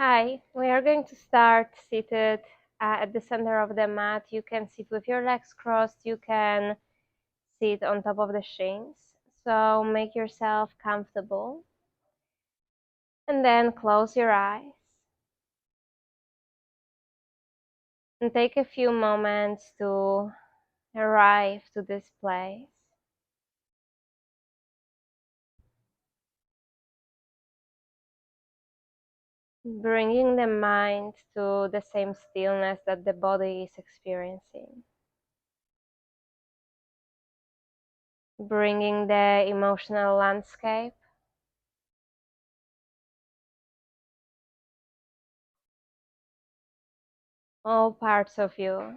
Hi, we are going to start seated at the center of the mat. You can sit with your legs crossed, you can sit on top of the shins. So make yourself comfortable and then close your eyes and take a few moments to arrive to this place. Bringing the mind to the same stillness that the body is experiencing. Bringing the emotional landscape, all parts of you.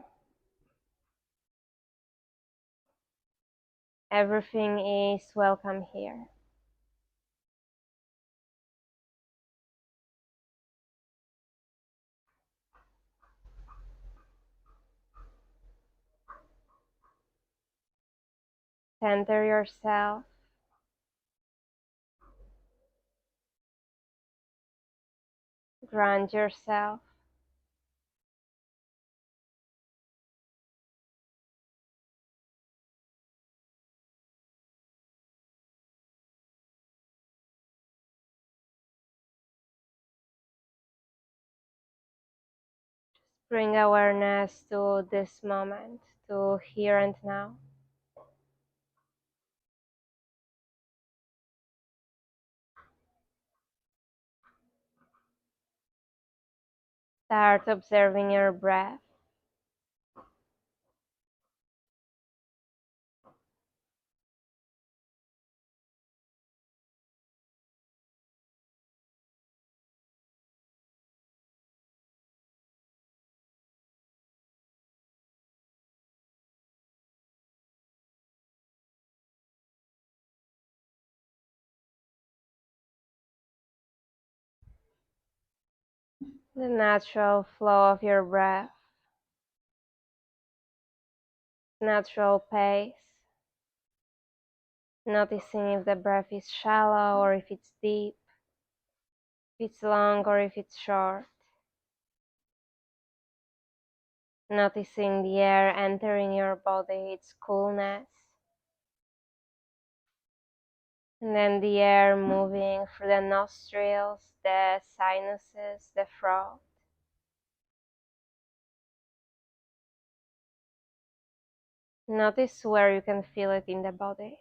Everything is welcome here. Center yourself. Ground yourself. Bring awareness to this moment, to here and now. Start observing your breath. The natural flow of your breath. Natural pace. Noticing if the breath is shallow or if it's deep. If it's long or if it's short. Noticing the air entering your body, its coolness. And then the air moving through the nostrils, the sinuses, the throat. Notice where you can feel it in the body.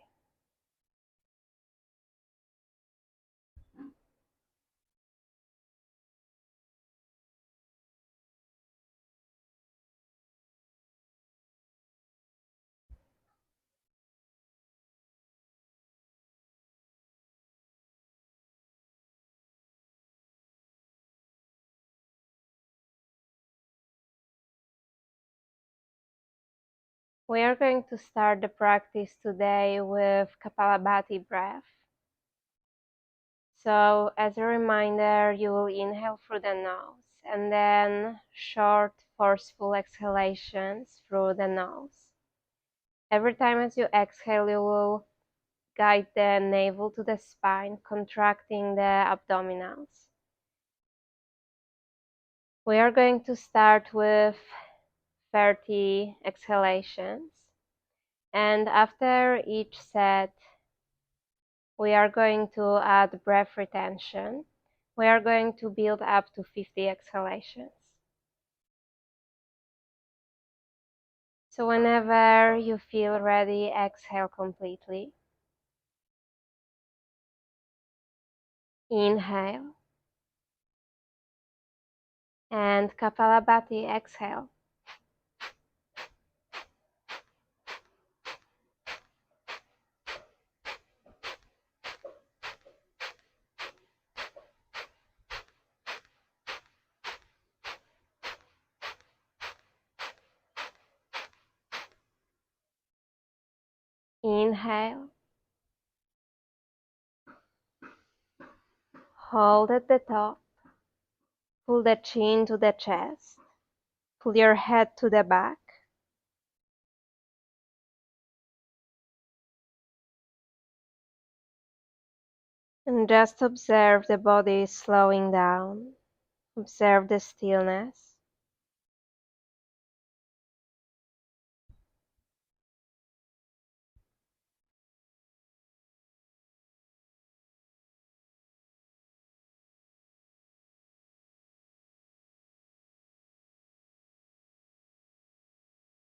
We are going to start the practice today with Kapalabhati breath. So as a reminder, you will inhale through the nose and then short, forceful exhalations through the nose. Every time as you exhale, you will guide the navel to the spine, contracting the abdominals. We are going to start with 30 exhalations. And after each set, we are going to add breath retention. We are going to build up to 50 exhalations. So whenever you feel ready, exhale completely. Inhale. And Kapalabhati, exhale. Inhale. Hold at the top. Pull the chin to the chest. Pull your head to the back. And just observe the body slowing down. Observe the stillness.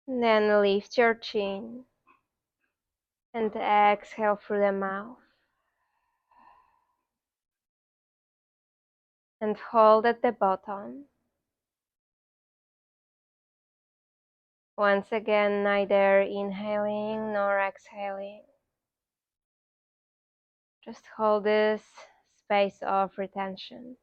Then lift your chin and exhale through the mouth. And hold at the bottom. Once again, neither inhaling nor exhaling. Just hold this space of retention.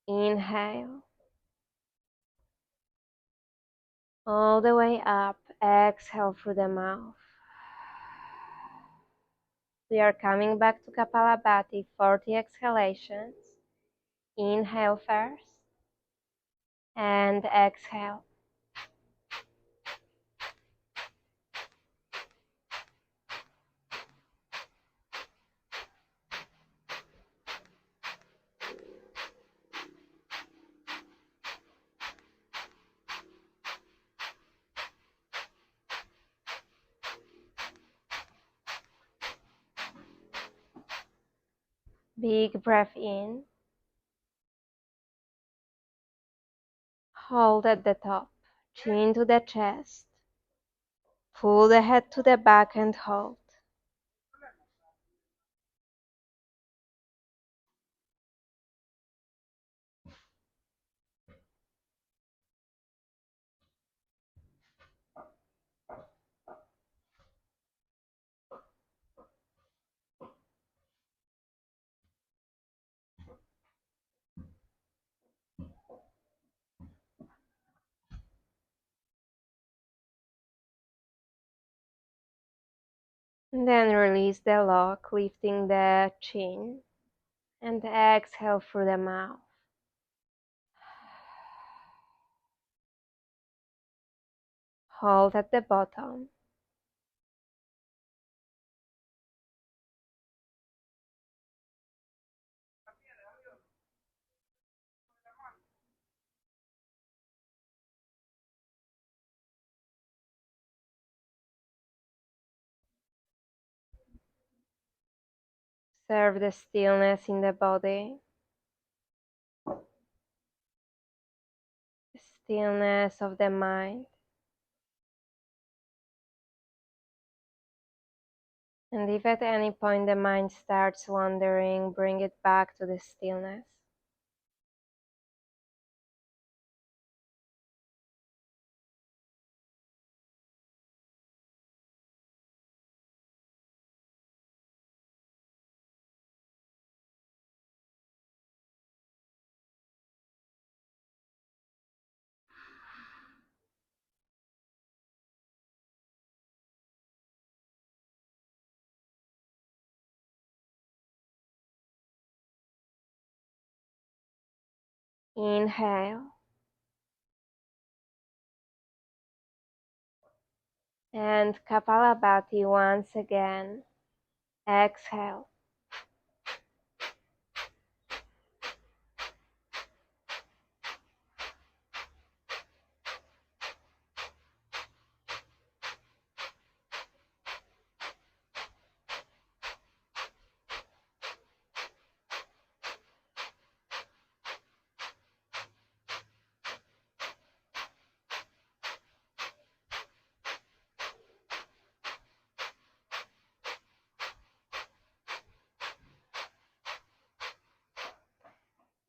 Inhale. All the way up. Exhale through the mouth. We are coming back to Kapalabhati, 40 exhalations. Inhale first and exhale. Big breath in. Hold at the top. Chin to the chest. Pull the head to the back and hold. And then release the lock, lifting the chin. And exhale through the mouth. Hold at the bottom. Observe the stillness in the body. The stillness of the mind. And if at any point the mind starts wandering, bring it back to the stillness. Inhale. And Kapalabhati once again. Exhale.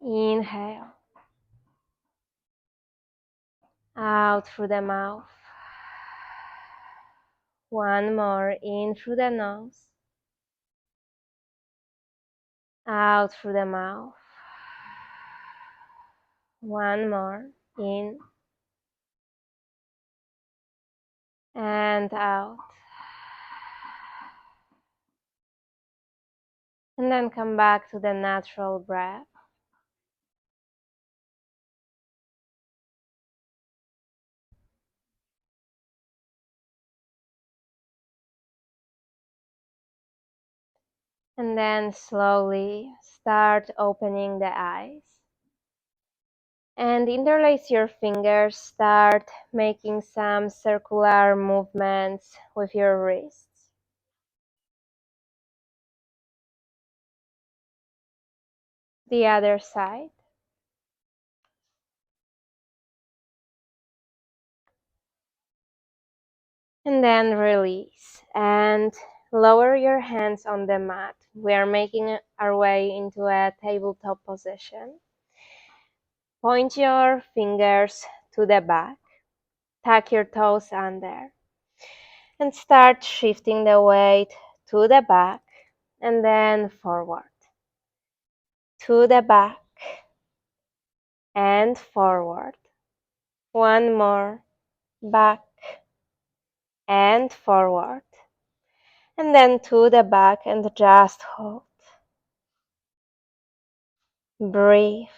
Inhale. Out out through the mouth. One more, in through the nose, out through the mouth. One more, in and out. And then come back to the natural breath. And then slowly start opening the eyes. And interlace your fingers, start making some circular movements with your wrists. The other side. And then release and lower your hands on the mat. We are making our way into a tabletop position. Point your fingers to the back. Tuck your toes under. And start shifting the weight to the back and then forward. To the back and forward. One more. Back and forward. And then to the back and just hold. Breathe.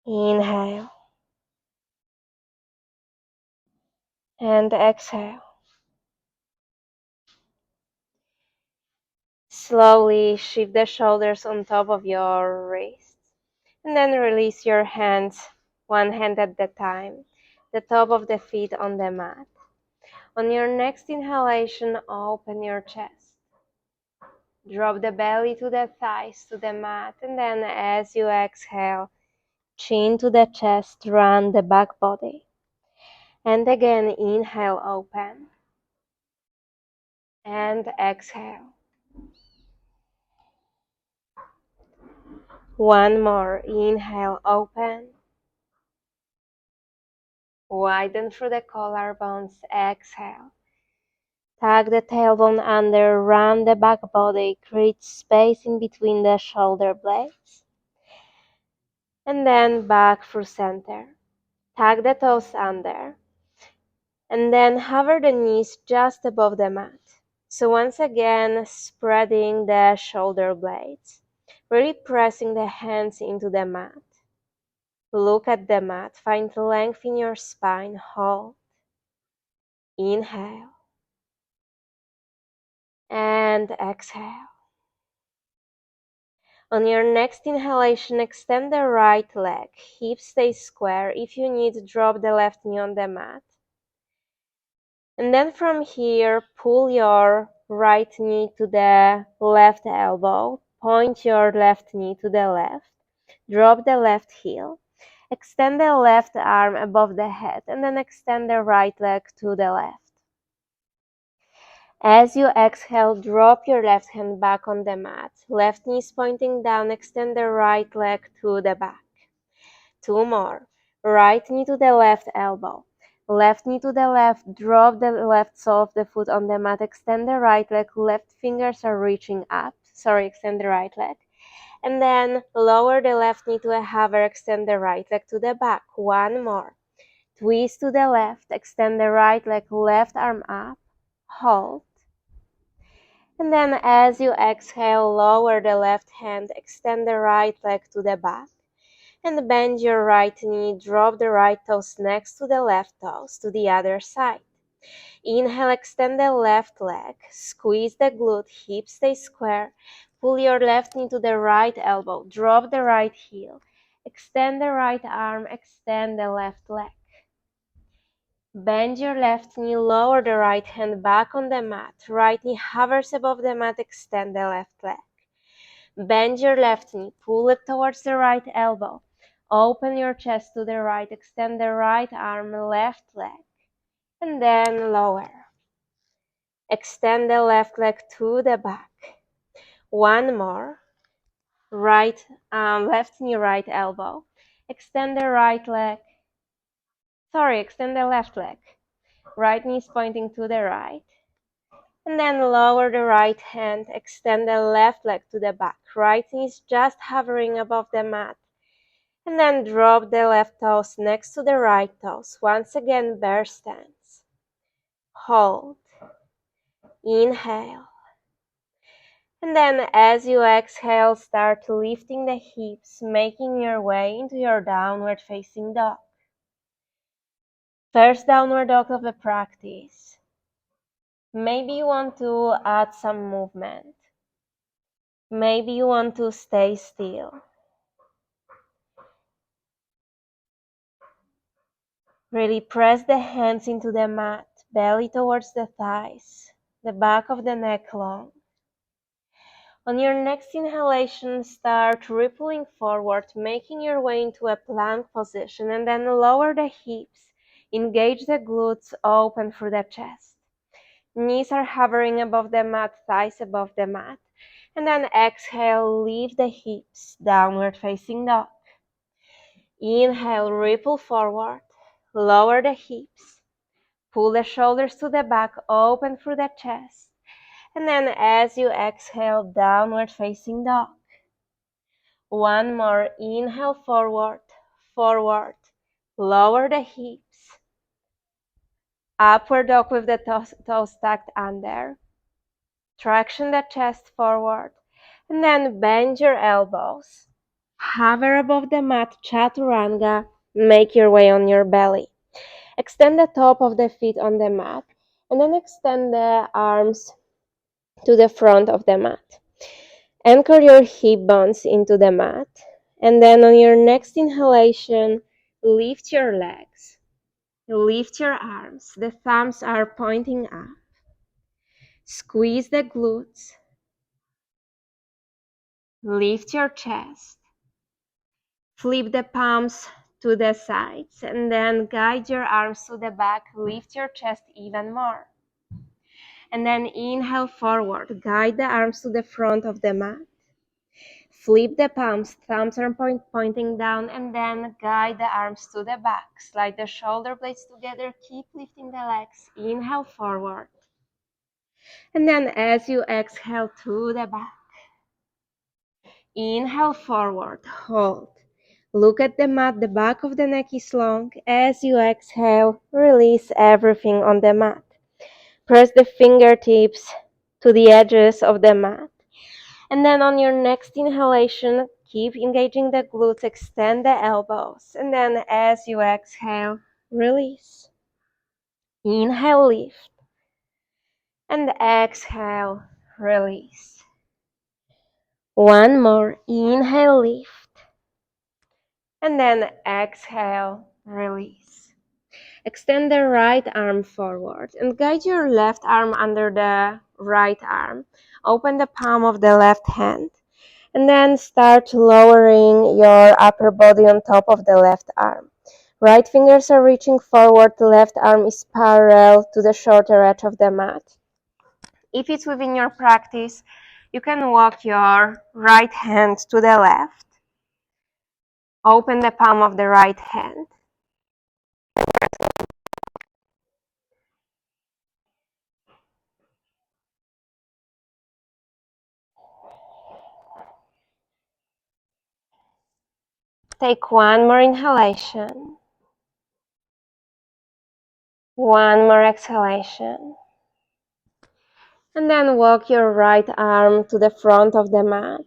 Inhale and exhale. Slowly shift the shoulders on top of your wrists. And then release your hands, one hand at a time, the top of the feet on the mat. On your next inhalation, open your chest. Drop the belly to the thighs, to the mat, and then as you exhale, chin to the chest, round the back body. And again, inhale, open. And exhale. One more, inhale, open. Widen through the collarbones, exhale. Tuck the tailbone under, round the back body, create space in between the shoulder blades. And then back through center. Tuck the toes under. And then hover the knees just above the mat. So once again, spreading the shoulder blades. Really pressing the hands into the mat. Look at the mat. Find length in your spine. Hold. Inhale. And exhale. On your next inhalation, extend the right leg. Hips stay square. If you need, drop the left knee on the mat. And then from here, pull your right knee to the left elbow. Point your left knee to the left. Drop the left heel. Extend the left arm above the head and then extend the right leg to the left. As you exhale, drop your left hand back on the mat. Left knee is pointing down, extend the right leg to the back. Two more. Right knee to the left elbow. Left knee to the left, drop the left sole of the foot on the mat, extend the right leg, left fingers are reaching up. Extend the right leg. And then lower the left knee to a hover, extend the right leg to the back. One more. Twist to the left, extend the right leg, left arm up, hold. And then as you exhale, lower the left hand, extend the right leg to the back. And bend your right knee, drop the right toes next to the left toes to the other side. Inhale, extend the left leg, squeeze the glute, hips stay square. Pull your left knee to the right elbow, drop the right heel. Extend the right arm, extend the left leg. Bend your left knee, lower the right hand back on the mat. Right knee hovers above the mat, extend the left leg. Bend your left knee, pull it towards the right elbow. Open your chest to the right, extend the right arm, left leg. And then lower. Extend the left leg to the back. One more. Left knee, right elbow. Extend the right leg. Extend the left leg. Right knee is pointing to the right. And then lower the right hand. Extend the left leg to the back. Right knee is just hovering above the mat. And then drop the left toes next to the right toes. Once again, bear stance. Hold. Inhale. And then as you exhale, start lifting the hips, making your way into your downward facing dog. First downward dog of the practice. Maybe you want to add some movement. Maybe you want to stay still. Really press the hands into the mat, belly towards the thighs, the back of the neck long. On your next inhalation, start rippling forward, making your way into a plank position, and then lower the hips, engage the glutes, open through the chest. Knees are hovering above the mat, thighs above the mat. And then exhale, lift the hips, downward facing dog. Inhale, ripple forward, lower the hips, pull the shoulders to the back, open through the chest. And then as you exhale, downward facing dog. One more, inhale forward, forward, lower the hips, upward dog with the toes tucked under. Traction the chest forward, and then bend your elbows. Hover above the mat, chaturanga, make your way on your belly. Extend the top of the feet on the mat, and then extend the arms to the front of the mat. Anchor your hip bones into the mat, and then on your next inhalation, lift your legs. Lift your arms. The thumbs are pointing up. Squeeze the glutes. Lift your chest. Flip the palms to the sides, and then guide your arms to the back. Lift your chest even more. And then inhale forward. Guide the arms to the front of the mat. Flip the palms, thumbs are pointing down, and then guide the arms to the back. Slide the shoulder blades together, keep lifting the legs. Inhale forward. And then as you exhale to the back. Inhale forward, hold. Look at the mat, the back of the neck is long. As you exhale, release everything on the mat. Press the fingertips to the edges of the mat. And then on your next inhalation, keep engaging the glutes, extend the elbows. And then as you exhale, release. Inhale, lift. And exhale, release. One more. Inhale, lift. And then exhale, release. Extend the right arm forward and guide your left arm under the right arm. Open the palm of the left hand. And then start lowering your upper body on top of the left arm. Right fingers are reaching forward, the left arm is parallel to the shorter edge of the mat. If it's within your practice, you can walk your right hand to the left. Open the palm of the right hand. Take one more inhalation. One more exhalation. And then walk your right arm to the front of the mat.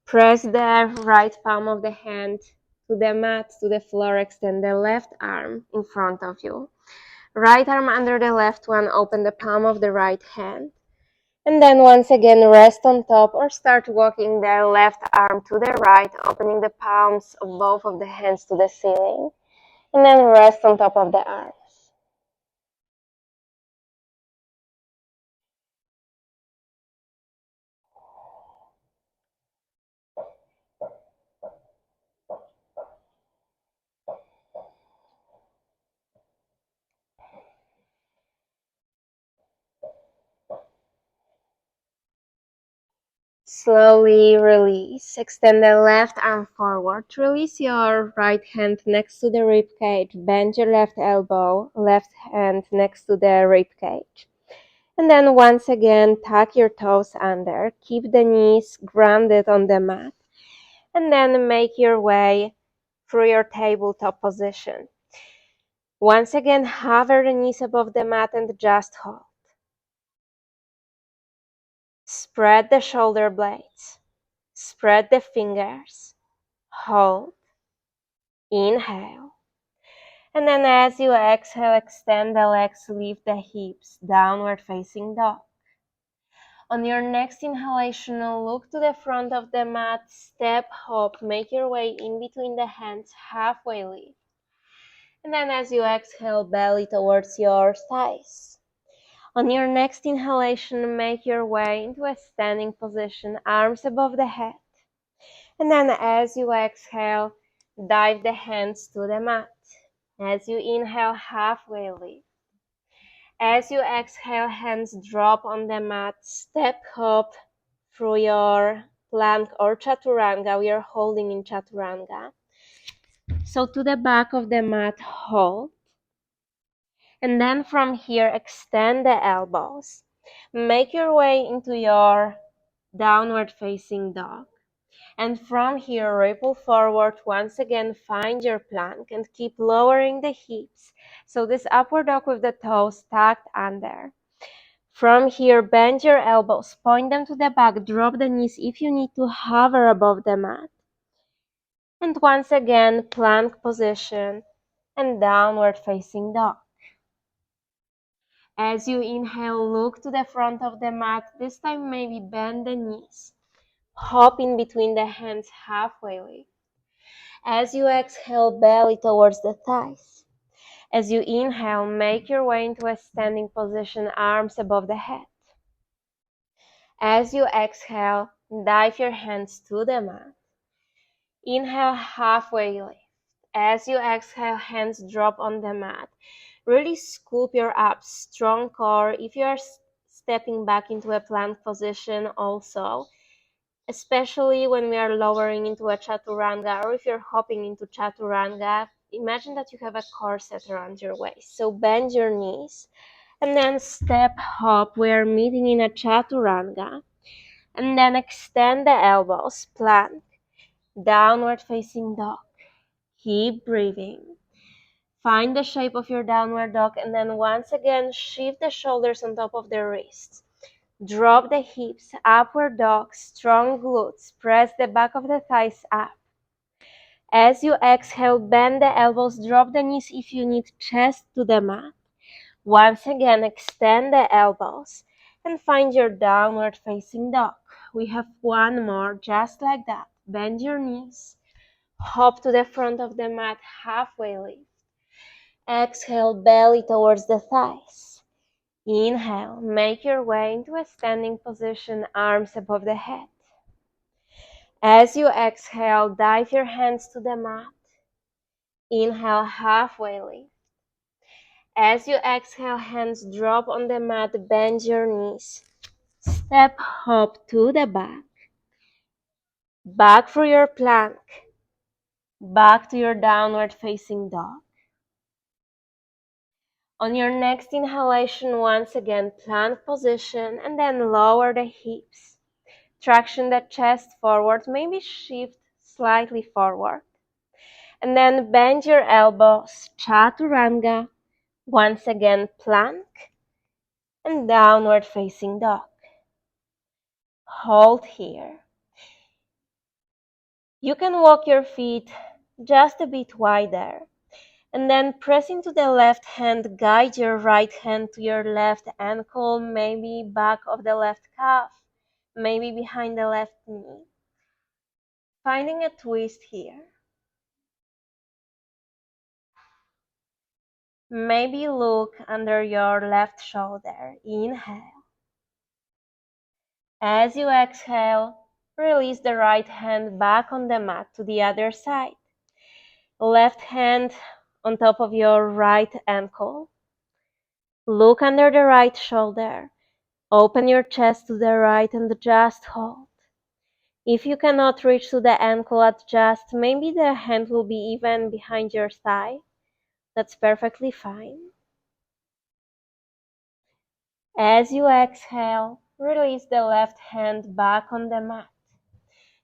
Press the right palm of the hand to the mat, to the floor. Extend the left arm in front of you. Right arm under the left one. Open the palm of the right hand. And then once again, rest on top or start walking the left arm to the right, opening the palms of both of the hands to the ceiling. And then rest on top of the arms. Slowly release. Extend the left arm forward. Release your right hand next to the rib cage. Bend your left elbow. Left hand next to the rib cage. And then once again, tuck your toes under. Keep the knees grounded on the mat. And then make your way through your tabletop position. Once again, hover the knees above the mat and just hold. Spread the shoulder blades. Spread the fingers. Hold. Inhale. And then as you exhale, extend the legs, lift the hips, downward facing dog. On your next inhalation, look to the front of the mat, step, hop, make your way in between the hands, halfway lift. And then as you exhale, belly towards your thighs. On your next inhalation, make your way into a standing position, arms above the head. And then as you exhale, dive the hands to the mat. As you inhale, halfway lift. As you exhale, hands drop on the mat, step up through your plank or chaturanga. We are holding in chaturanga. So to the back of the mat, hold. And then from here, extend the elbows. Make your way into your downward facing dog. And from here, ripple forward. Once again, find your plank and keep lowering the hips. So this upward dog with the toes tucked under. From here, bend your elbows, point them to the back, drop the knees if you need to, hover above the mat. And once again, plank position and downward facing dog. As you inhale, look to the front of the mat. This time maybe bend the knees. Hop in between the hands, halfway lift. As you exhale, belly towards the thighs. As you inhale, make your way into a standing position, arms above the head. As you exhale, dive your hands to the mat. Inhale, halfway lift. As you exhale, hands drop on the mat. Really scoop your abs, strong core. If you are stepping back into a plank position also, especially when we are lowering into a chaturanga, or if you're hopping into chaturanga, imagine that you have a corset around your waist. So bend your knees and then step, hop. We are meeting in a chaturanga. And then extend the elbows, plank, downward facing dog. Keep breathing. Find the shape of your downward dog and then once again shift the shoulders on top of the wrists. Drop the hips, upward dog, strong glutes. Press the back of the thighs up. As you exhale, bend the elbows, drop the knees if you need, chest to the mat. Once again, extend the elbows and find your downward facing dog. We have one more, just like that. Bend your knees, hop to the front of the mat, halfway lift. Exhale, belly towards the thighs. Inhale, make your way into a standing position, arms above the head. As you exhale, dive your hands to the mat. Inhale, halfway lift. As you exhale, hands drop on the mat, bend your knees. Step, hop to the back. Back through your plank. Back to your downward facing dog. On your next inhalation, once again, plank position and then lower the hips. Traction the chest forward, maybe shift slightly forward. And then bend your elbows, chaturanga. Once again, plank and downward facing dog. Hold here. You can walk your feet just a bit wider. And then press into the left hand, guide your right hand to your left ankle, maybe back of the left calf, maybe behind the left knee. Finding a twist here. Maybe look under your left shoulder. Inhale. As you exhale, release the right hand back on the mat to the other side. Left hand on top of your right ankle. Look under the right shoulder. Open your chest to the right and just hold. If you cannot reach to the ankle, adjust. Maybe the hand will be even behind your thigh. That's perfectly fine. As you exhale, release the left hand back on the mat.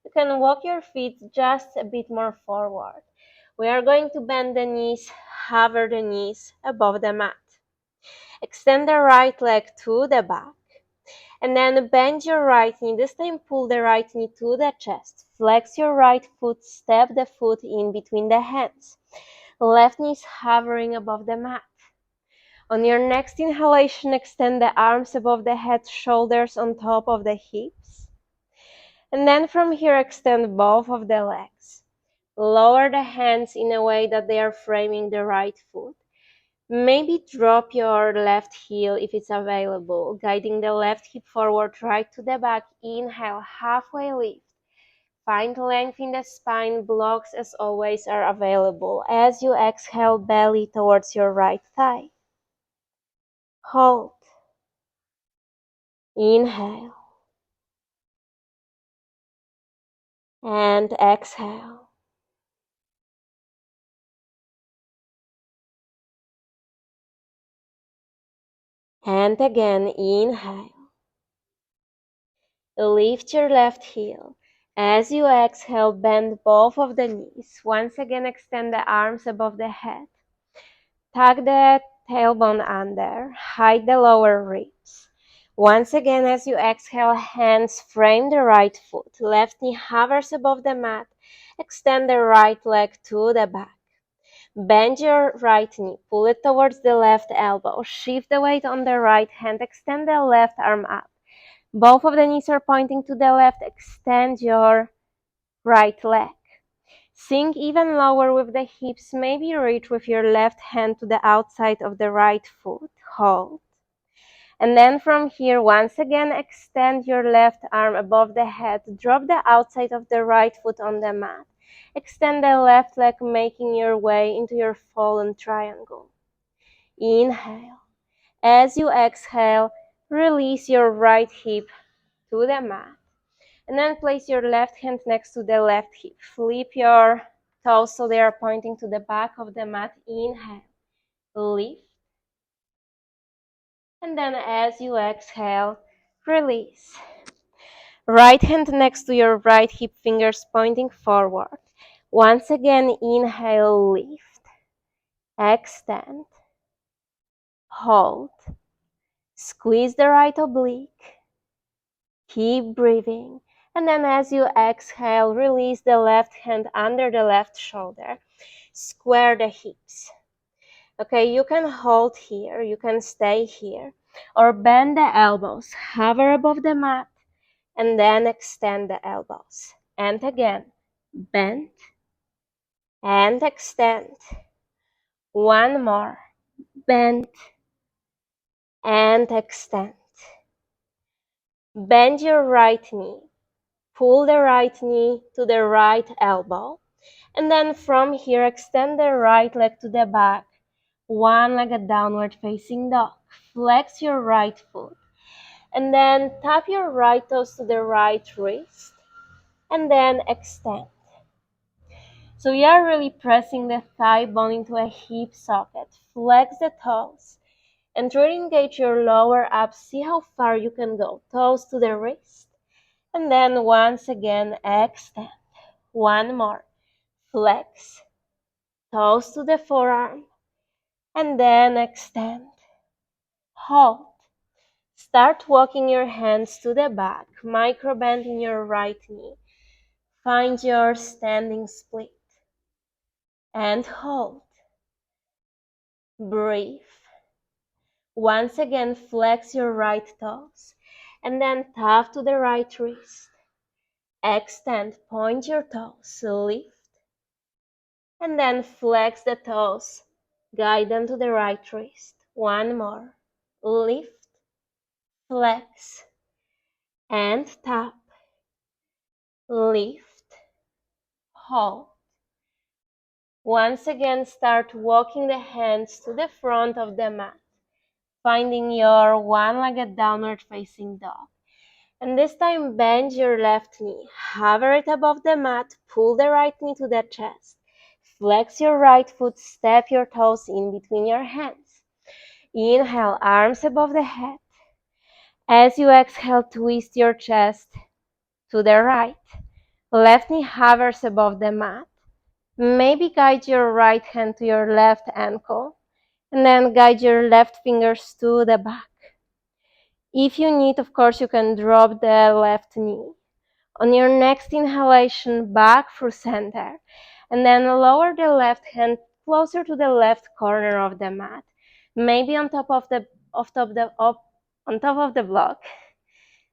You can walk your feet just a bit more forward. We are going to bend the knees, hover the knees above the mat. Extend the right leg to the back. And then bend your right knee. This time pull the right knee to the chest. Flex your right foot, step the foot in between the hands. Left knee is hovering above the mat. On your next inhalation, extend the arms above the head, shoulders on top of the hips. And then from here, extend both of the legs. Lower the hands in a way that they are framing the right foot. Maybe drop your left heel if it's available, guiding the left hip forward, right to the back. Inhale, halfway lift. Find length in the spine. Blocks, as always, are available. As you exhale, belly towards your right thigh. Hold. Inhale. And exhale. And again, inhale. Lift your left heel. As you exhale, bend both of the knees. Once again, extend the arms above the head. Tuck the tailbone under. Hide the lower ribs. Once again, as you exhale, hands frame the right foot. Left knee hovers above the mat. Extend the right leg to the back. Bend your right knee. Pull it towards the left elbow. Shift the weight on the right hand. Extend the left arm up. Both of the knees are pointing to the left. Extend your right leg. Sink even lower with the hips. Maybe reach with your left hand to the outside of the right foot. Hold. And then from here, once again, extend your left arm above the head. Drop the outside of the right foot on the mat. Extend the left leg, making your way into your fallen triangle. Inhale. As you exhale, release your right hip to the mat. And then place your left hand next to the left hip. Flip your toes so they are pointing to the back of the mat. Inhale. Lift. And then as you exhale, release. Right hand next to your right hip, fingers pointing forward. Once again, inhale, lift. Extend. Hold. Squeeze the right oblique. Keep breathing. And then as you exhale, release the left hand under the left shoulder. Square the hips. Okay, you can hold here, you can stay here, or bend the elbows, hover above the mat, and then extend the elbows. And again, bend and extend. One more, bend and extend. Bend your right knee, pull the right knee to the right elbow, and then from here, extend the right leg to the back, one-legged downward facing dog. Flex your right foot. And then tap your right toes to the right wrist. And then extend. So you are really pressing the thigh bone into a hip socket. Flex the toes. And try to engage your lower abs. See how far you can go. Toes to the wrist. And then once again, extend. One more. Flex. Toes to the forearm. And then extend. Hold. Start walking your hands to the back, micro bend in your right knee. Find your standing split. And hold. Breathe. Once again, flex your right toes. And then tap to the right wrist. Extend, point your toes, lift. And then flex the toes. Guide them to the right wrist. One more. Lift. Flex. And tap. Lift. Hold. Once again, start walking the hands to the front of the mat, finding your one-legged downward facing dog. And this time bend your left knee, hover it above the mat, pull the right knee to the chest. Flex your right foot, step your toes in between your hands. Inhale, arms above the head. As you exhale, twist your chest to the right. Left knee hovers above the mat. Maybe guide your right hand to your left ankle, and then guide your left fingers to the back. If you need, of course, you can drop the left knee. On your next inhalation, back through center, and then lower the left hand closer to the left corner of the mat, maybe on top of the block.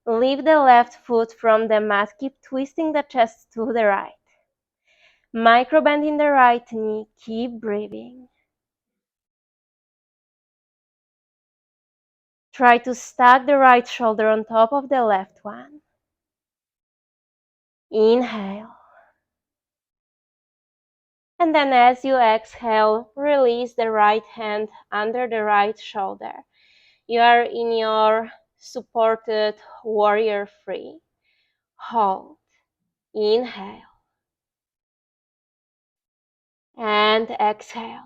Lift the left foot from the mat, keep twisting the chest to the right. Micro bend in the right knee, keep breathing. Try to stack the right shoulder on top of the left one. Inhale. And then as you exhale, release the right hand under the right shoulder. You are in your supported warrior three. Hold. Inhale. And exhale.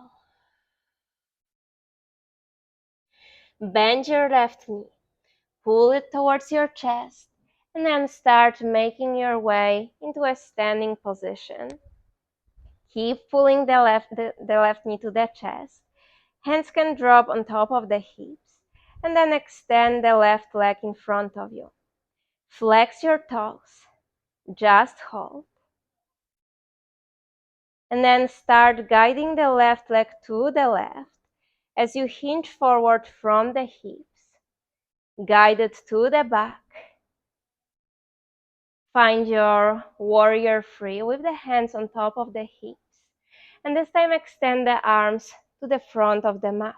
Bend your left knee. Pull it towards your chest. And then start making your way into a standing position. Keep pulling the left knee to the chest. Hands can drop on top of the hips. And then extend the left leg in front of you. Flex your toes. Just hold. And then start guiding the left leg to the left as you hinge forward from the hips. Guide it to the back. Find your warrior three with the hands on top of the hips. And this time extend the arms to the front of the mat.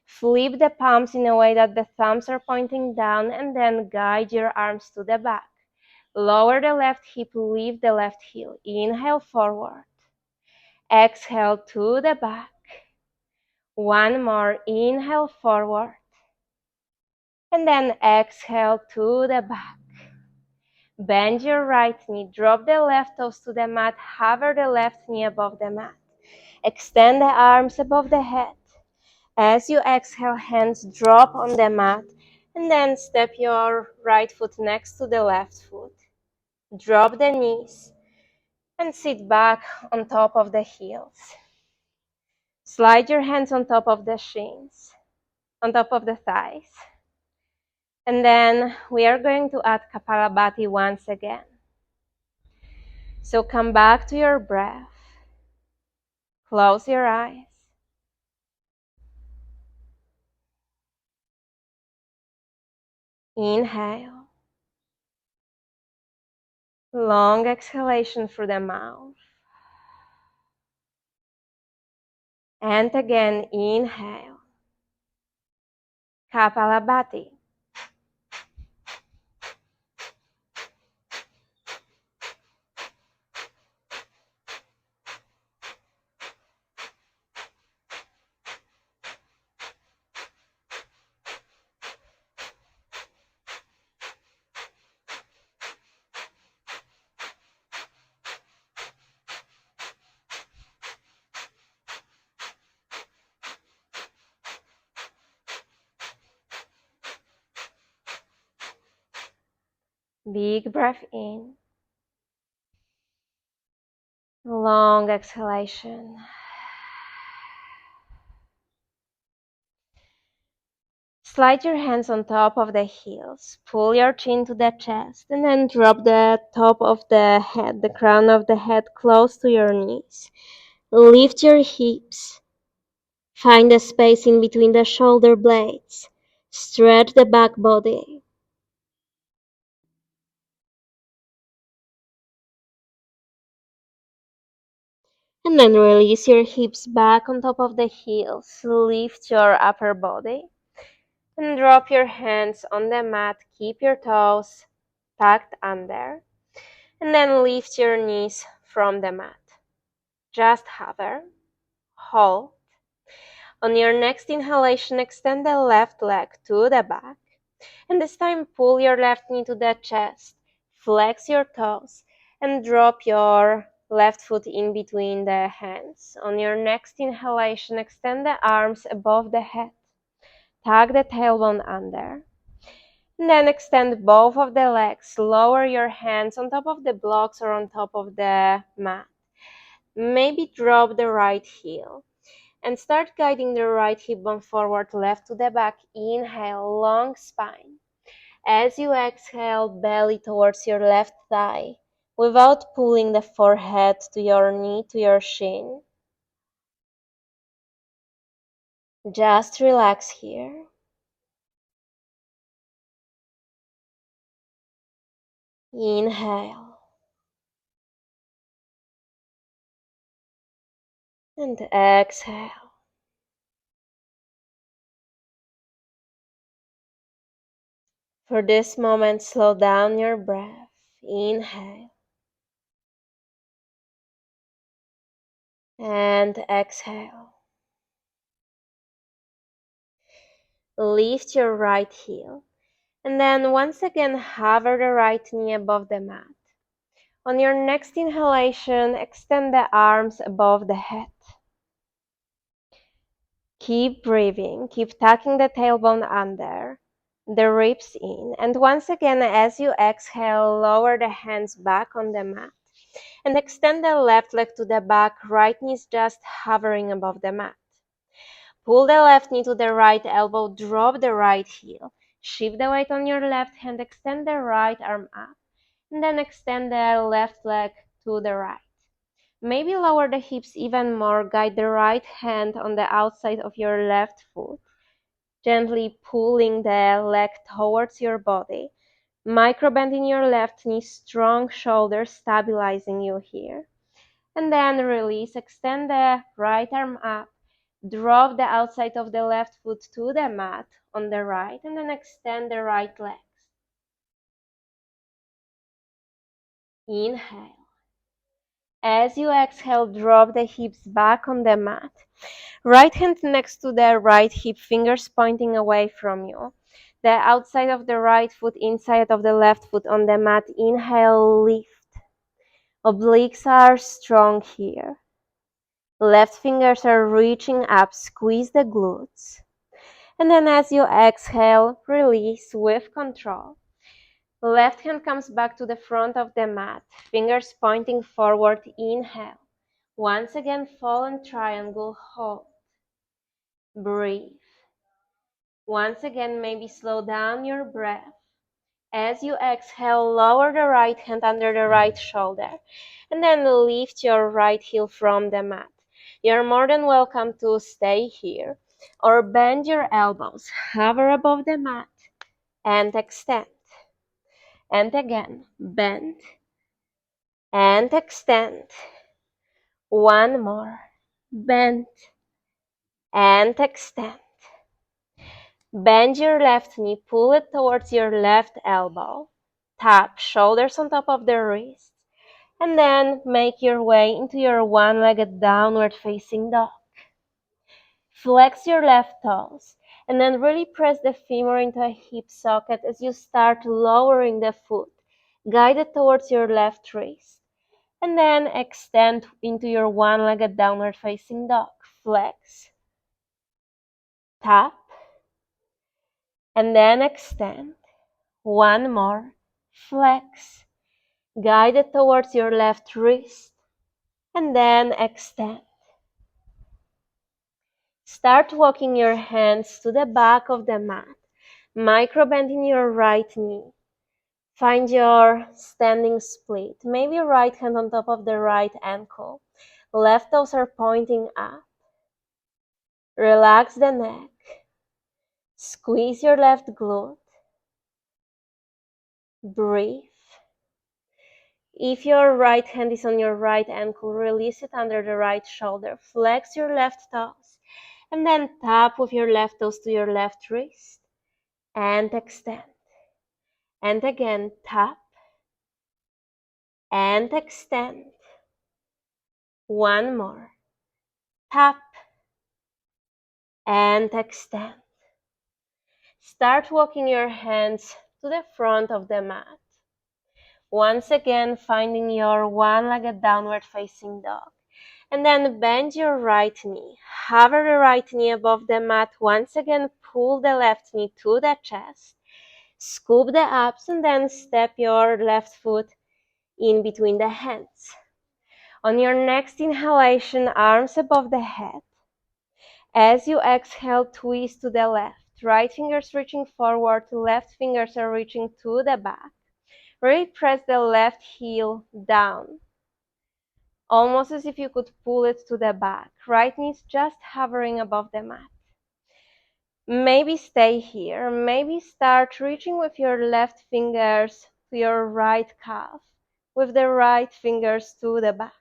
Flip the palms in a way that the thumbs are pointing down and then guide your arms to the back. Lower the left hip, lift the left heel. Inhale forward. Exhale to the back. One more. Inhale forward. And then exhale to the back. Bend your right knee. Drop the left toes to the mat. Hover the left knee above the mat. Extend the arms above the head. As you exhale, hands drop on the mat. And then step your right foot next to the left foot. Drop the knees. And sit back on top of the heels. Slide your hands on top of the shins, on top of the thighs. And then we are going to add Kapalabhati once again. So come back to your breath. Close your eyes. Inhale. Long exhalation through the mouth. And again, inhale. Kapalabhati. Big breath in. Long exhalation. Slide your hands on top of the heels. Pull your chin to the chest and then drop the top of the head, the crown of the head close to your knees. Lift your hips. Find a space in between the shoulder blades. Stretch the back body. And then release your hips back on top of the heels. Lift your upper body. And drop your hands on the mat. Keep your toes tucked under. And then lift your knees from the mat. Just hover. Hold. On your next inhalation, extend the left leg to the back. And this time, pull your left knee to the chest, flex your toes, and drop your left foot in between the hands. On your next inhalation, extend the arms above the head. Tuck the tailbone under. And then extend both of the legs. Lower your hands on top of the blocks or on top of the mat. Maybe drop the right heel. And start guiding the right hip bone forward, left to the back. Inhale, long spine. As you exhale, belly towards your left thigh, without pulling the forehead to your knee, to your shin. Just relax here. Inhale. And exhale. For this moment, slow down your breath. Inhale. And exhale. Lift your right heel. And then once again, hover the right knee above the mat. On your next inhalation, extend the arms above the head. Keep breathing. Keep tucking the tailbone under, the ribs in. And once again, as you exhale, lower the hands back on the mat. And extend the left leg to the back, right knee is just hovering above the mat. Pull the left knee to the right elbow, drop the right heel. Shift the weight on your left hand, extend the right arm up. And then extend the left leg to the right. Maybe lower the hips even more, guide the right hand on the outside of your left foot, gently pulling the leg towards your body. Micro bend in your left knee, strong shoulders stabilizing you here. And then release, extend the right arm up, drop the outside of the left foot to the mat on the right, and then extend the right leg. Inhale. As you exhale, drop the hips back on the mat. Right hand next to the right hip, fingers pointing away from you. The outside of the right foot, inside of the left foot on the mat. Inhale, lift. Obliques are strong here. Left fingers are reaching up, squeeze the glutes. And then as you exhale, release with control. Left hand comes back to the front of the mat, fingers pointing forward. Inhale. Once again, fallen triangle, hold. Breathe. Once again, maybe slow down your breath. As you exhale, lower the right hand under the right shoulder, and then lift your right heel from the mat. You're more than welcome to stay here, or bend your elbows, hover above the mat, and extend. And again, bend, and extend. One more, bend, and extend. Bend your left knee, pull it towards your left elbow. Tap shoulders on top of the wrists. And then make your way into your one-legged downward facing dog. Flex your left toes. And then really press the femur into a hip socket as you start lowering the foot. Guide it towards your left wrist. And then extend into your one-legged downward facing dog. Flex. Tap. And then extend. One more. Flex. Guide it towards your left wrist. And then extend. Start walking your hands to the back of the mat. Micro bend in your right knee. Find your standing split. Maybe right hand on top of the right ankle. Left toes are pointing up. Relax the neck. Squeeze your left glute. Breathe. If your right hand is on your right ankle, release it under the right shoulder. Flex your left toes. And then tap with your left toes to your left wrist. And extend. And again, tap. And extend. One more. Tap. And extend. Start walking your hands to the front of the mat. Once again, finding your one-legged downward facing dog. And then bend your right knee. Hover the right knee above the mat. Once again, pull the left knee to the chest. Scoop the abs and then step your left foot in between the hands. On your next inhalation, arms above the head. As you exhale, twist to the left. Right fingers reaching forward, left fingers are reaching to the back. Really press the left heel down, almost as if you could pull it to the back. Right knee is just hovering above the mat. Maybe stay here. Maybe start reaching with your left fingers to your right calf, with the right fingers to the back.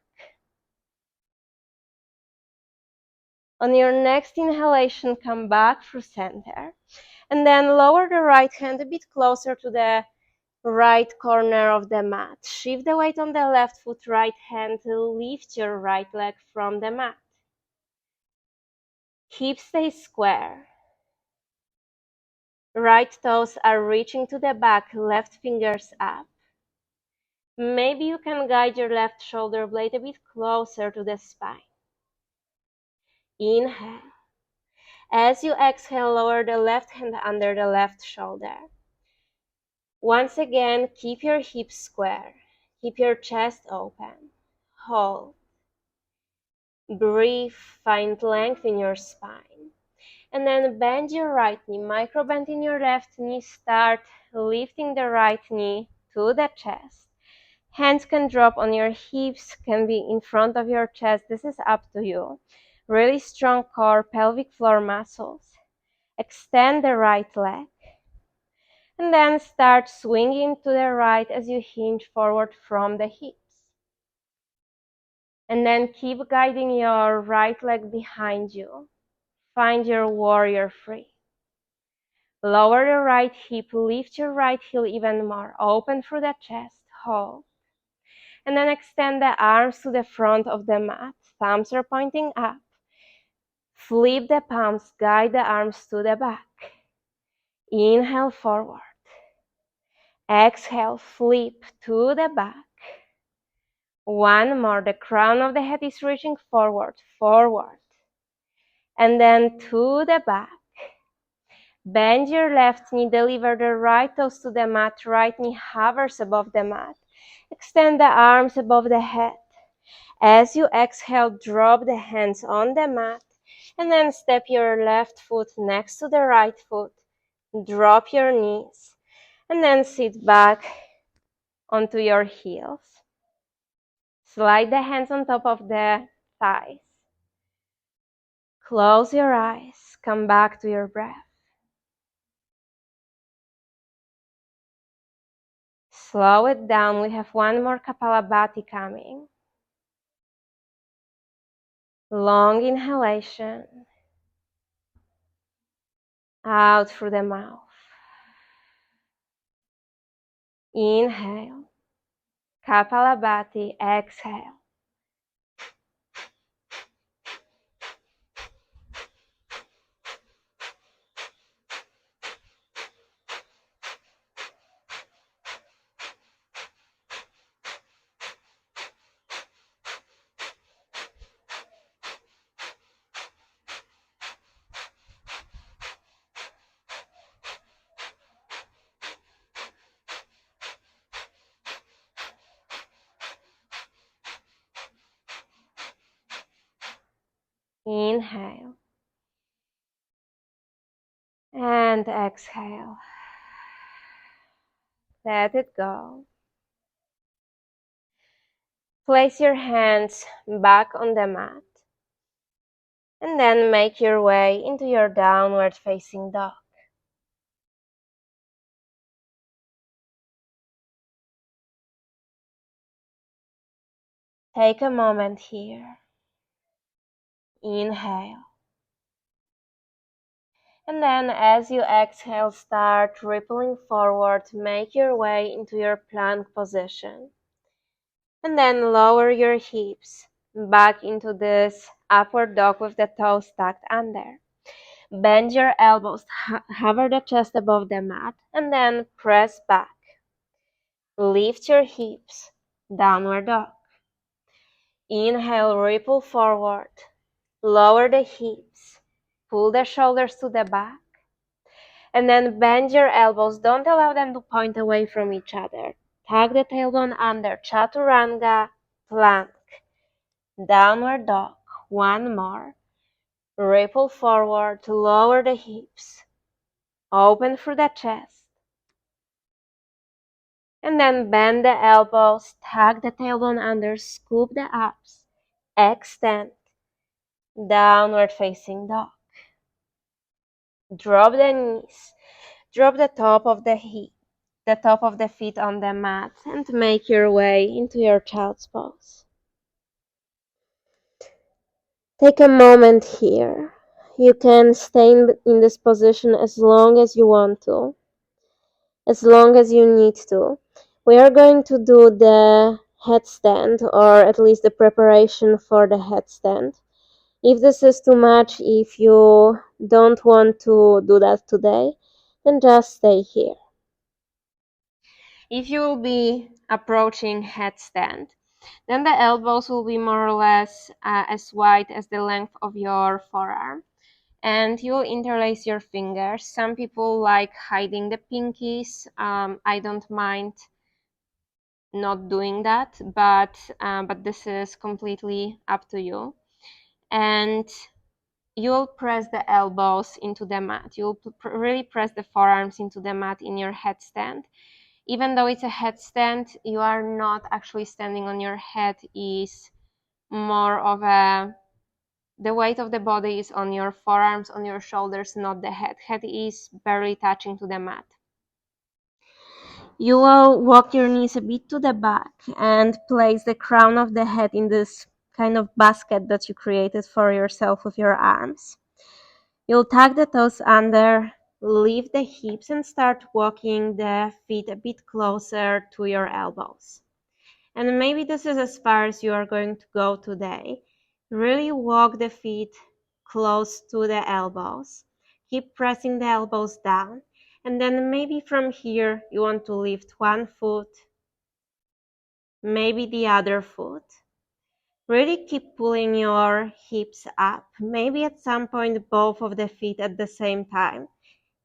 On your next inhalation, come back through center. And then lower the right hand a bit closer to the right corner of the mat. Shift the weight on the left foot, right hand. Lift your right leg from the mat. Hips stay square. Right toes are reaching to the back, left fingers up. Maybe you can guide your left shoulder blade a bit closer to the spine. Inhale. As you exhale, lower the left hand under the left shoulder. Once again, keep your hips square. Keep your chest open. Hold. Breathe. Find length in your spine. And then bend your right knee. Micro bend in your left knee. Start lifting the right knee to the chest. Hands can drop on your hips, can be in front of your chest. This is up to you. Really strong core, pelvic floor muscles. Extend the right leg. And then start swinging to the right as you hinge forward from the hips. And then keep guiding your right leg behind you. Find your warrior three. Lower the right hip, lift your right heel even more. Open through the chest, hold. And then extend the arms to the front of the mat. Thumbs are pointing up. Flip the palms, guide the arms to the back. Inhale forward. Exhale, flip to the back. One more. The crown of the head is reaching forward, forward. And then to the back. Bend your left knee, deliver the right toes to the mat. Right knee hovers above the mat. Extend the arms above the head. As you exhale, drop the hands on the mat. And then step your left foot next to the right foot. Drop your knees. And then sit back onto your heels. Slide the hands on top of the thighs. Close your eyes. Come back to your breath. Slow it down. We have one more Kapalabhati coming. Long inhalation. Out through the mouth. Inhale. Kapalabhati. Exhale. Inhale. And exhale. Let it go. Place your hands back on the mat. And then make your way into your downward facing dog. Take a moment here. Inhale. And then as you exhale, start rippling forward. Make your way into your plank position. And then lower your hips back into this upward dog with the toes tucked under. Bend your elbows, hover the chest above the mat, and then press back. Lift your hips, downward dog. Inhale, ripple forward. Lower the hips, pull the shoulders to the back, and then bend your elbows. Don't allow them to point away from each other. Tuck the tailbone under, chaturanga, plank. Downward dog, one more. Ripple forward, lower the hips, open through the chest. And then bend the elbows, tuck the tailbone under, scoop the abs, extend, downward facing dog. Drop the knees, drop the top of the feet on the mat, and make your way into your child's pose. Take a moment here. You can stay in this position as long as you want to, as long as you need to. We are going to do the headstand, or at least the preparation for the headstand. If this is too much, if you don't want to do that today, then just stay here. If you will be approaching headstand, then the elbows will be more or less as wide as the length of your forearm. And you will interlace your fingers. Some people like hiding the pinkies. I don't mind not doing that, but this is completely up to you. And you'll press the elbows into the mat. You'll really press the forearms into the mat in your headstand. Even though it's a headstand, you are not actually standing on your head. Is more of the weight of the body is on your forearms, on your shoulders, not the head. Head is barely touching to the mat. You will walk your knees a bit to the back and place the crown of the head in this kind of basket that you created for yourself with your arms. You'll tuck the toes under, lift the hips, and start walking the feet a bit closer to your elbows. And maybe this is as far as you are going to go today. Really walk the feet close to the elbows. Keep pressing the elbows down. And then maybe from here you want to lift one foot, maybe the other foot. Really keep pulling your hips up. Maybe at some point both of the feet at the same time.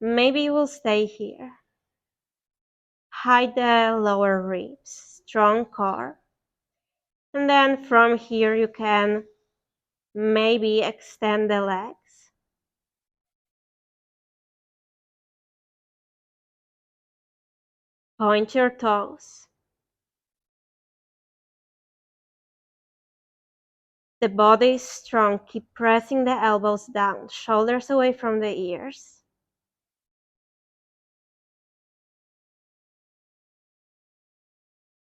Maybe you will stay here. Hide the lower ribs, strong core. And then from here you can maybe extend the legs. Point your toes. The body is strong. Keep pressing the elbows down, shoulders away from the ears.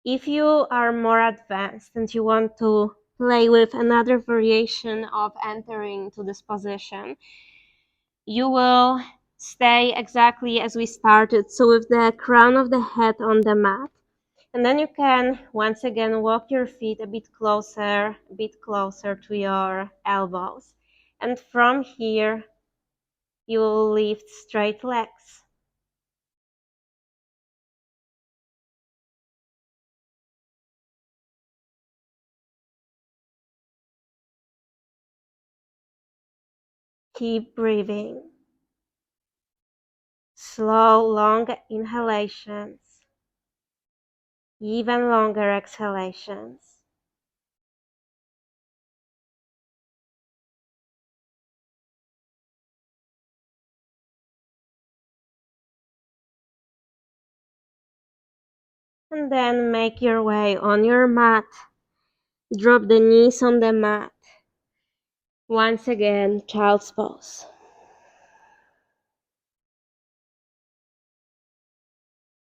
If you are more advanced and you want to play with another variation of entering to this position, you will stay exactly as we started, so with the crown of the head on the mat. And then you can once again walk your feet a bit closer to your elbows. And from here, you will lift straight legs. Keep breathing. Slow, long inhalations. Even longer exhalations. And then make your way on your mat. Drop the knees on the mat. Once again, child's pose.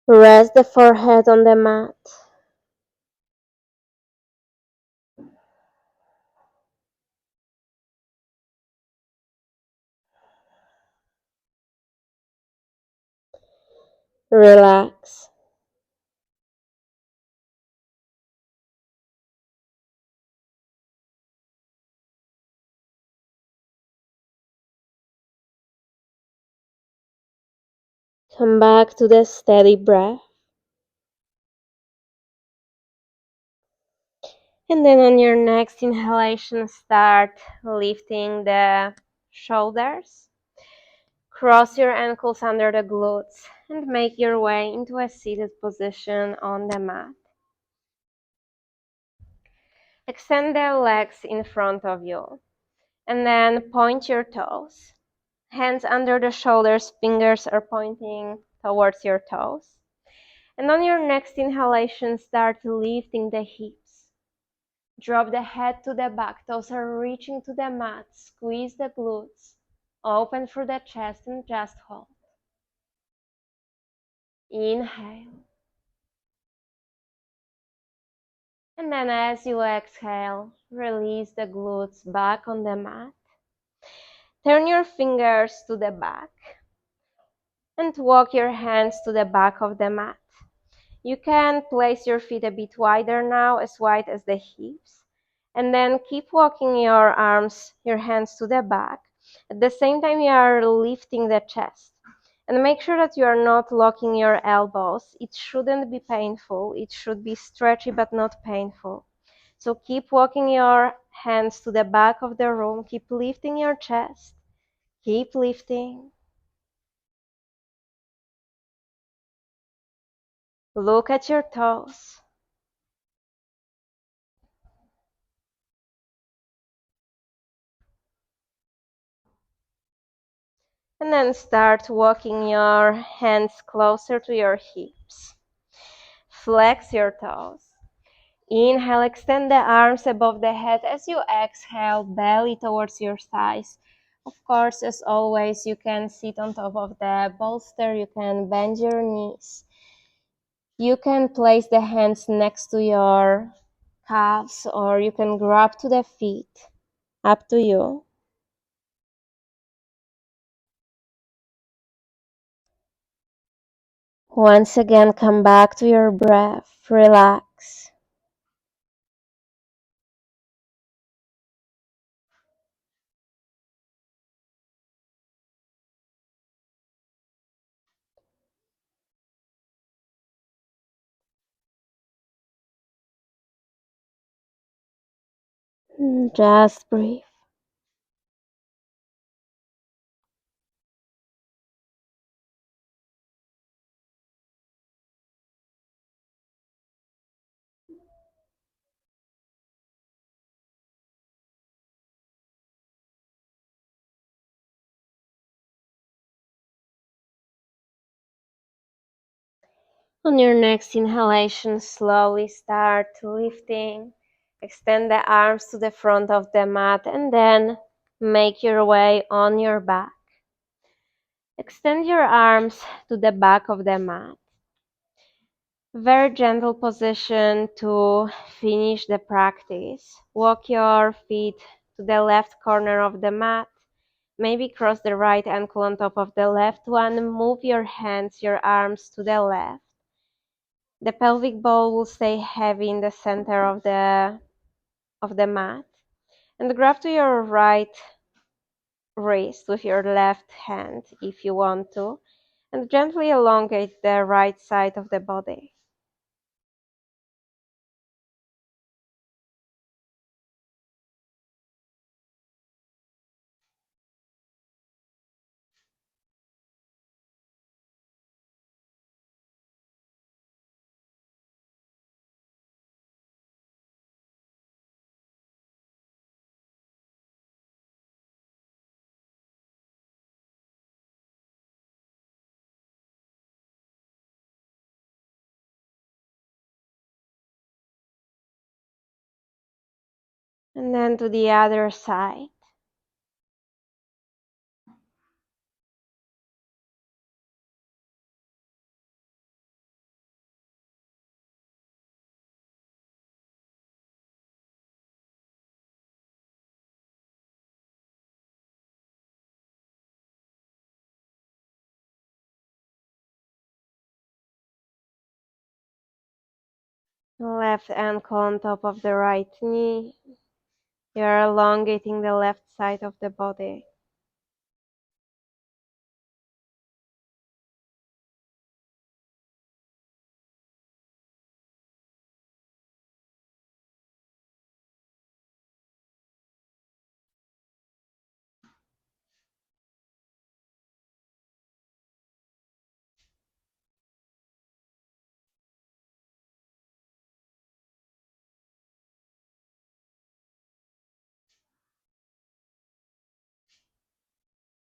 Rest the forehead on the mat. Relax. Come back to the steady breath. And then on your next inhalation, start lifting the shoulders. Cross your ankles under the glutes and make your way into a seated position on the mat. Extend the legs in front of you and then point your toes. Hands under the shoulders, fingers are pointing towards your toes. And on your next inhalation, start lifting the hips. Drop the head to the back, toes are reaching to the mat, squeeze the glutes, open through the chest and just hold. Inhale. And then as you exhale, release the glutes back on the mat. Turn your fingers to the back and walk your hands to the back of the mat. You can place your feet a bit wider now, as wide as the hips, and then keep walking your arms, your hands to the back. At the same time, you are lifting the chest. And make sure that you are not locking your elbows. It shouldn't be painful. It should be stretchy but not painful. So keep walking your hands to the back of the room. Keep lifting your chest. Keep lifting. Look at your toes. And then start walking your hands closer to your hips. Flex your toes. Inhale, extend the arms above the head. As you exhale, belly towards your thighs. Of course, as always, you can sit on top of the bolster. You can bend your knees. You can place the hands next to your calves, or you can grab to the feet. Up to you. Once again, come back to your breath. Relax. Just breathe. On your next inhalation, slowly start lifting. Extend the arms to the front of the mat and then make your way on your back. Extend your arms to the back of the mat. Very gentle position to finish the practice. Walk your feet to the left corner of the mat. Maybe cross the right ankle on top of the left one. Move your hands, your arms to the left. The pelvic ball will stay heavy in the center of the mat. And grab to your right wrist with your left hand if you want to. And gently elongate the right side of the body. And then to the other side. Left ankle on top of the right knee. You're elongating the left side of the body.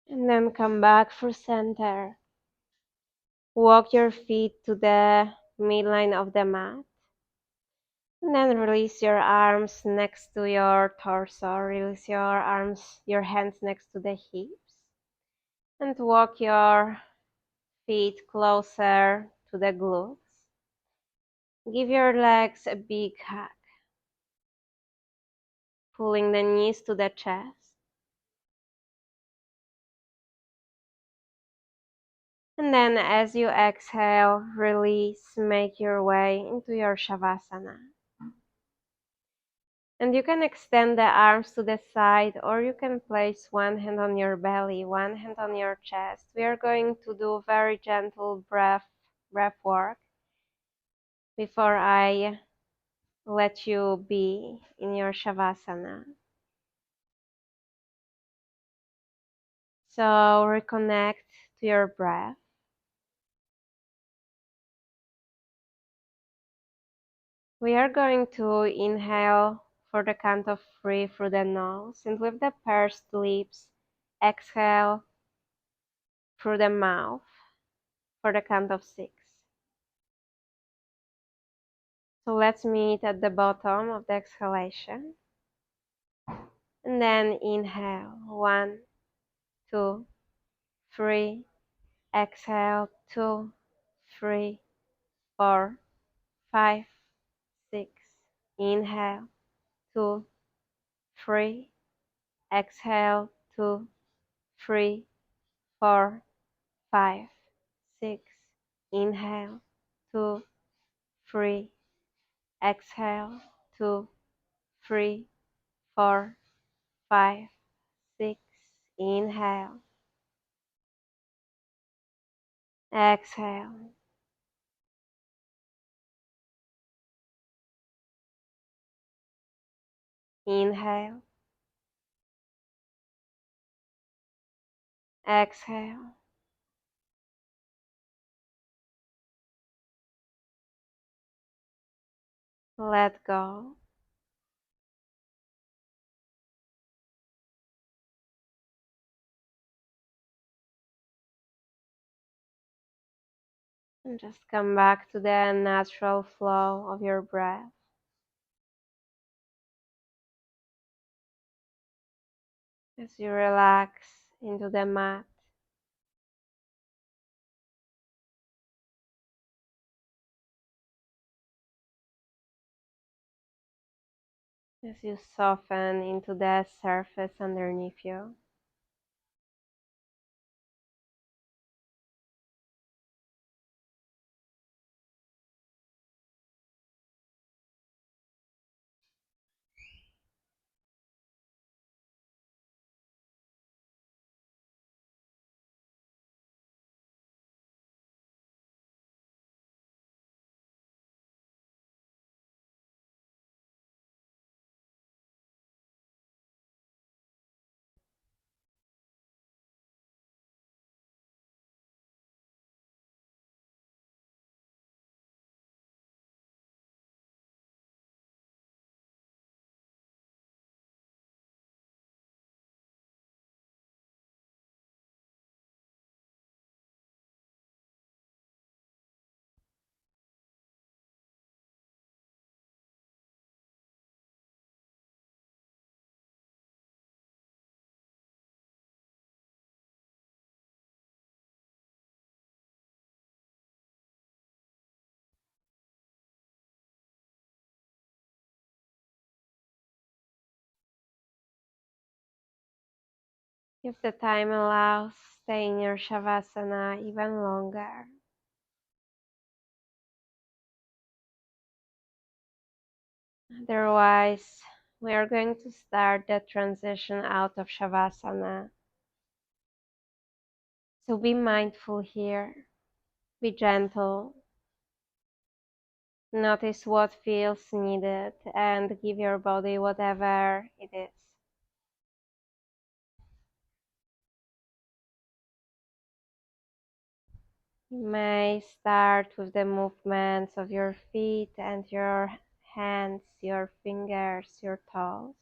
And then come back for center. Walk your feet to the midline of the mat. And then release your arms next to your torso. Release your hands next to the hips. And walk your feet closer to the glutes. Give your legs a big hug. Pulling the knees to the chest. And then as you exhale, release, make your way into your Shavasana. And you can extend the arms to the side, or you can place one hand on your belly, one hand on your chest. We are going to do very gentle breath work before I let you be in your Shavasana. So reconnect to your breath. We are going to inhale for the count of 3 through the nose, and with the pursed lips, exhale through the mouth for the count of 6. So let's meet at the bottom of the exhalation. And then inhale, 1, 2, 3. Exhale, 2, 3, 4, 5, 6. Inhale, 2, 3. Exhale, 2, 3, 4, 5, 6. Inhale, 2, 3. Exhale, 2, 3, 4, 5, 6. Inhale. Exhale. Inhale. Exhale. Let go. And just come back to the natural flow of your breath. As you relax into the mat. As you soften into the surface underneath you. If the time allows, stay in your Shavasana even longer. Otherwise, we are going to start the transition out of Shavasana. So be mindful here. Be gentle. Notice what feels needed and give your body whatever it is. You may start with the movements of your feet and your hands, your fingers, your toes.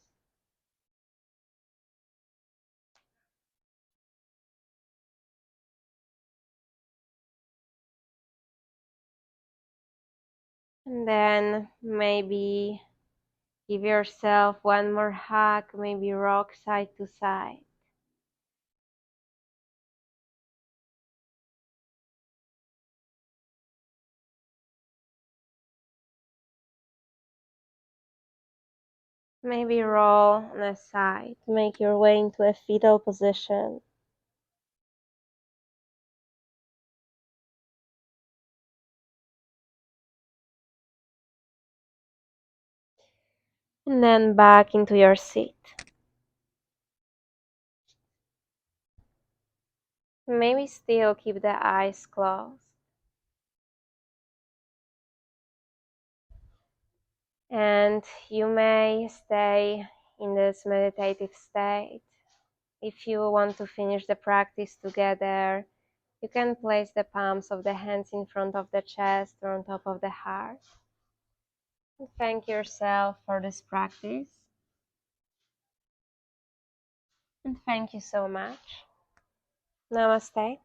And then maybe give yourself one more hug, maybe rock side to side. Maybe roll on the side, make your way into a fetal position. And then back into your seat. Maybe still keep the eyes closed. And you may stay in this meditative state. If you want to finish the practice together, you can place the palms of the hands in front of the chest or on top of the heart. And thank yourself for this practice. And thank you so much. Namaste.